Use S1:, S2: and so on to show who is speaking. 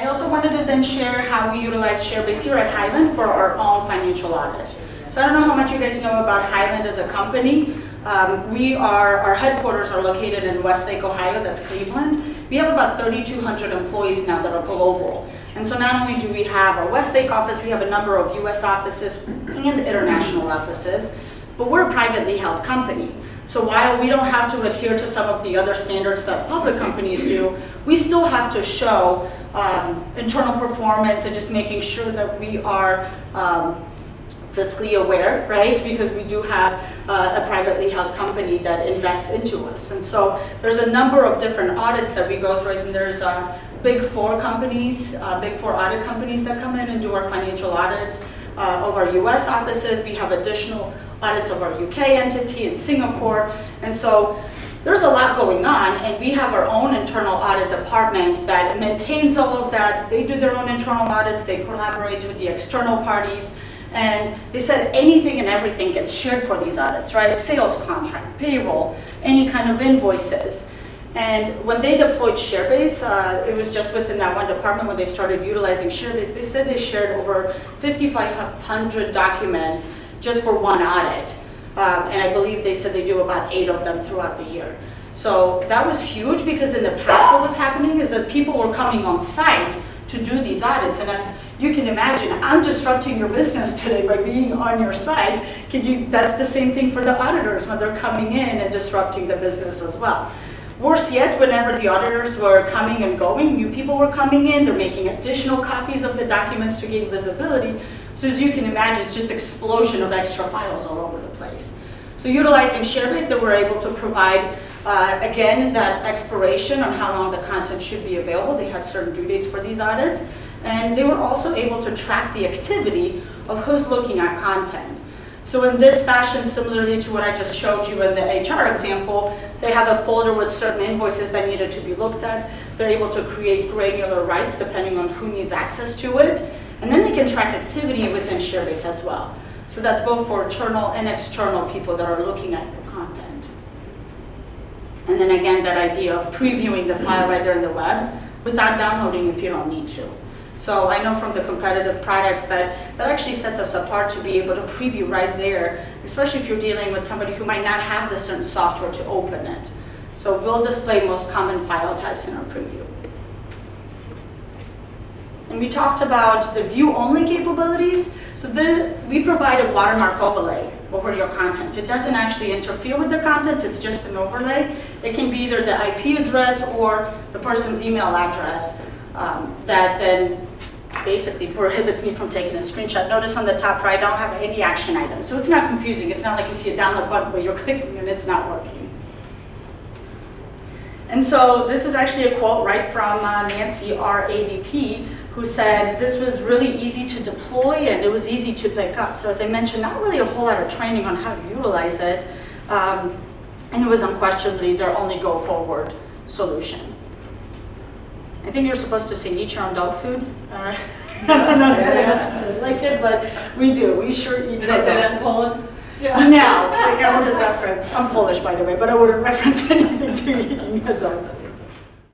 S1: I also wanted to then share how we utilize ShareBase here at Highland for our own financial audits. So I don't know how much you guys know about Highland as a company. Our headquarters are located in Westlake, Ohio, that's Cleveland. We have about 3,200 employees now that are global. And so not only do we have our Westlake office, we have a number of US offices and international offices, but we're a privately held company. So while we don't have to adhere to some of the other standards that public companies do, we still have to show internal performance and just making sure that we are fiscally aware, right? Because we do have a privately held company that invests into us. And so there's a number of different audits that we go through. I think there's Big Four companies, Big Four audit companies that come in and do our financial audits of our US offices. We have additional audits of our UK entity in Singapore. And so there's a lot going on, and we have our own internal audit department that maintains all of that. They do their own internal audits, they collaborate with the external parties, and they said anything and everything gets shared for these audits, right? Sales contract, payroll, any kind of invoices. And when they deployed ShareBase, it was just within that one department when they started utilizing ShareBase, they said they shared over 5,500 documents just for one audit. And I believe they said they do about 8 of them throughout the year. So that was huge, because in the past what was happening is that people were coming on site to do these audits. And as you can imagine, I'm disrupting your business today by being on your site. That's the same thing for the auditors when they're coming in and disrupting the business as well. Worse yet, whenever the auditors were coming and going, new people were coming in, they're making additional copies of the documents to gain visibility. So as you can imagine, it's just explosion of extra files all over the place. So utilizing ShareBase, they were able to provide, again, that expiration on how long the content should be available. They had certain due dates for these audits. And they were also able to track the activity of who's looking at content. So in this fashion, similarly to what I just showed you in the HR example, they have a folder with certain invoices that needed to be looked at. They're able to create granular rights depending on who needs access to it. And then they can track activity within ShareBase as well. So that's both for internal and external people that are looking at your content. And then again, that idea of previewing the file right there in the web without downloading if you don't need to. So I know from the competitive products that actually sets us apart to be able to preview right there, especially if you're dealing with somebody who might not have the certain software to open it. So we'll display most common file types in our preview. And we talked about the view-only capabilities. So we provide a watermark overlay over your content. It doesn't actually interfere with the content, it's just an overlay. It can be either the IP address or the person's email address that then basically prohibits me from taking a screenshot. Notice on the top right, I don't have any action items. So it's not confusing. It's not like you see a download button where you're clicking and it's not working. And so this is actually a quote right from Nancy, our AVP, who said this was really easy to deploy and it was easy to pick up. So as I mentioned, not really a whole lot of training on how to utilize it. And it was unquestionably their only go-forward solution. I think you're supposed to say eat your own dog food. I don't know if I necessarily like it, but we do. We sure eat
S2: Did I say that in Poland?
S1: Yeah. No, like I wouldn't reference. I'm Polish, by the way, but I wouldn't reference anything to eating a dog food.